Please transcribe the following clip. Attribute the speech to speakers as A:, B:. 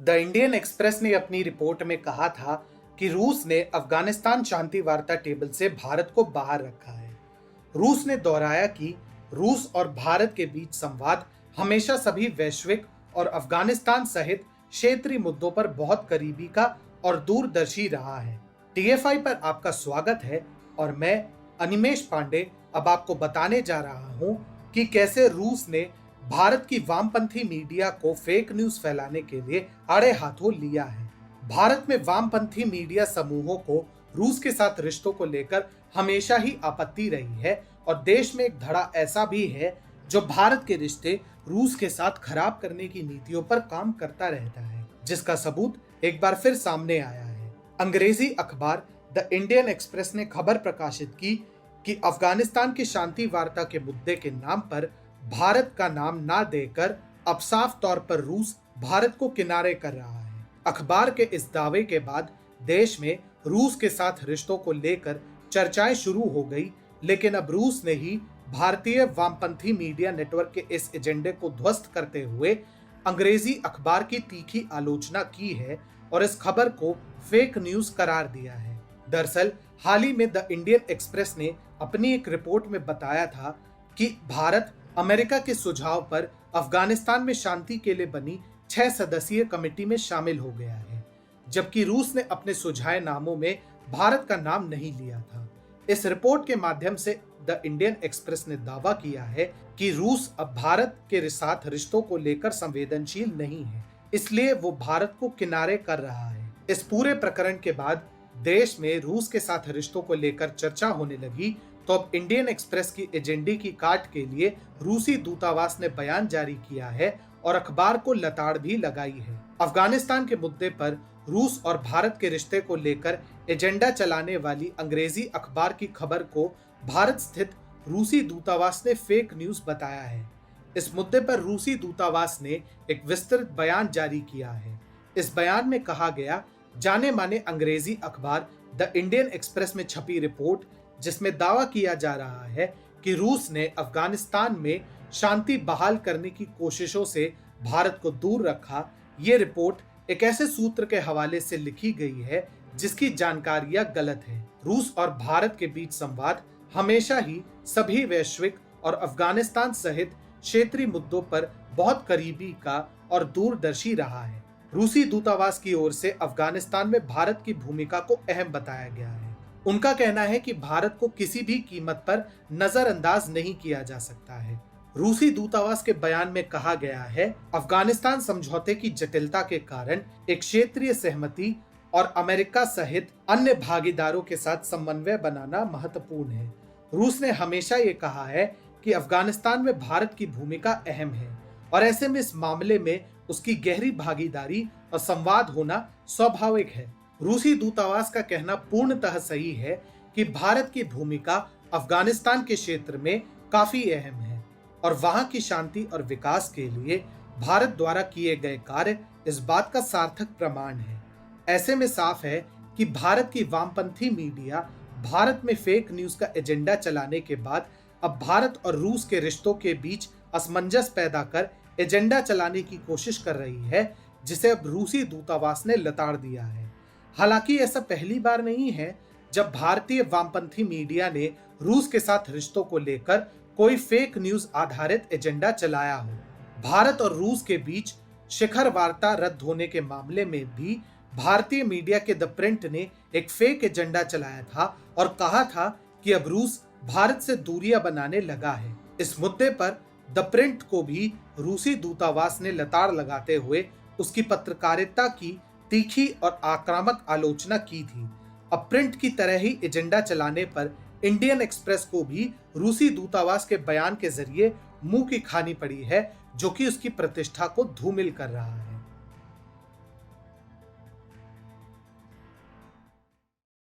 A: The Indian express ने अपनी report में कहा था कि रूस ने अफगानिस्तान शांति वार्ता टेबल से भारत को बाहर रखा है। रूस ने दोहराया कि रूस और भारत के बीच संवाद हमेशा सभी वैश्विक और अफगानिस्तान सहित क्षेत्रीय मुद्दों पर बहुत करीबी का और दूरदर्शी रहा है। टीएफआई पर आपका स्वागत है और मैं अनिमेश पांडे अब आपको बताने जा रहा हूं कि कैसे रूस ने भारत की वामपंथी मीडिया को फेक न्यूज फैलाने के लिए आड़े हाथों लिया है। भारत में वामपंथी मीडिया समूहों को रूस के साथ रिश्तों को लेकर हमेशा ही आपत्ति रही है और देश में एक धड़ा ऐसा भी है जो भारत के रिश्ते रूस के साथ खराब करने की नीतियों पर काम करता रहता है, जिसका सबूत एक बार फिर सामने आया है। अंग्रेजी अखबार द इंडियन एक्सप्रेस ने खबर प्रकाशित की कि अफगानिस्तान की शांति वार्ता के मुद्दे के नाम पर भारत का नाम ना देकर अब साफ तौर पर रूस भारत को किनारे कर रहा है। अखबार के इस दावे के बाद देश में रूस के साथ रिश्तों को लेकर चर्चाएं शुरू हो गई, लेकिन अब रूस ने ही भारतीय वामपंथी मीडिया नेटवर्क के इस एजेंडे को ध्वस्त करते हुए अंग्रेजी अखबार की तीखी आलोचना की है और इस खबर को फेक न्यूज करार दिया है। दरअसल हाल ही में द इंडियन एक्सप्रेस ने अपनी एक रिपोर्ट में बताया था कि भारत अमेरिका के सुझाव पर अफगानिस्तान में शांति के लिए बनी 6 सदस्यीय कमेटी में शामिल हो गया है, जबकि रूस ने अपने सुझाए नामों में भारत का नाम नहीं लिया था। इस रिपोर्ट के माध्यम से द इंडियन एक्सप्रेस ने दावा किया है कि रूस अब भारत के साथ रिश्तों को लेकर संवेदनशील नहीं है, इसलिए वो भारत को किनारे कर रहा है। इस पूरे प्रकरण के बाद देश में रूस के साथ रिश्तों को लेकर चर्चा होने लगी, तो अब इंडियन एक्सप्रेस की एजेंडे की काट के लिए रूसी दूतावास ने बयान जारी किया है और अखबार को लताड़ भी लगाई है। अफगानिस्तान के मुद्दे पर रूस और भारत के रिश्ते को लेकर एजेंडा चलाने वाली अंग्रेजी अखबार की खबर को भारत स्थित रूसी दूतावास ने फेक न्यूज बताया है। इस मुद्दे पर रूसी दूतावास ने एक विस्तृत बयान जारी किया है। इस बयान में कहा गया, जाने माने अंग्रेजी अखबार द इंडियन एक्सप्रेस में छपी रिपोर्ट जिसमें दावा किया जा रहा है कि रूस ने अफगानिस्तान में शांति बहाल करने की कोशिशों से भारत को दूर रखा। ये रिपोर्ट एक ऐसे सूत्र के हवाले से लिखी गई है जिसकी जानकारियां गलत है। रूस और भारत के बीच संवाद हमेशा ही सभी वैश्विक और अफगानिस्तान सहित क्षेत्रीय मुद्दों पर बहुत करीबी का और दूरदर्शी रहा है। रूसी दूतावास की ओर से अफगानिस्तान में भारत की भूमिका को अहम बताया गया है। उनका कहना है कि भारत को किसी भी कीमत पर नजरअंदाज नहीं किया जा सकता है। रूसी दूतावास के बयान में कहा गया है, अफगानिस्तान समझौते की जटिलता के कारण एक क्षेत्रीय सहमति और अमेरिका सहित अन्य भागीदारों के साथ समन्वय बनाना महत्वपूर्ण है। रूस ने हमेशा ये कहा है कि अफगानिस्तान में भारत की भूमिका अहम है और ऐसे में इस मामले में उसकी गहरी भागीदारी और संवाद होना स्वाभाविक है। रूसी दूतावास का कहना पूर्णतः सही है कि भारत की भूमिका अफगानिस्तान के क्षेत्र में काफी अहम है और वहां की शांति और विकास के लिए भारत द्वारा किए गए कार्य इस बात का सार्थक प्रमाण है। ऐसे में साफ है कि भारत की वामपंथी मीडिया भारत में फेक न्यूज का एजेंडा चलाने के बाद अब भारत और रूस के रिश्तों के बीच असमंजस पैदा कर एजेंडा चलाने की कोशिश कर रही है, जिसे अब रूसी दूतावास ने लताड़ दिया है। हालांकि ऐसा पहली बार नहीं है जब भारतीय वामपंथी मीडिया ने रूस के साथ रिश्तों को लेकर कोई फेक न्यूज आधारित एजेंडा चलाया हो। भारत और रूस के बीच शिखर वार्ता रद्द होने के मामले में भी भारतीय मीडिया के द प्रिंट ने एक फेक एजेंडा चलाया था और कहा था कि अब रूस भारत से दूरियां बनाने लगा है। इस मुद्दे पर द प्रिंट को भी रूसी दूतावास ने लताड़ लगाते हुए उसकी पत्रकारिता की तीखी और आक्रामक आलोचना की थी। अब प्रिंट की तरह ही एजेंडा चलाने पर इंडियन एक्सप्रेस को भी रूसी दूतावास के बयान के जरिए मुंह की खानी पड़ी है, जो कि उसकी प्रतिष्ठा को धूमिल कर रहा है।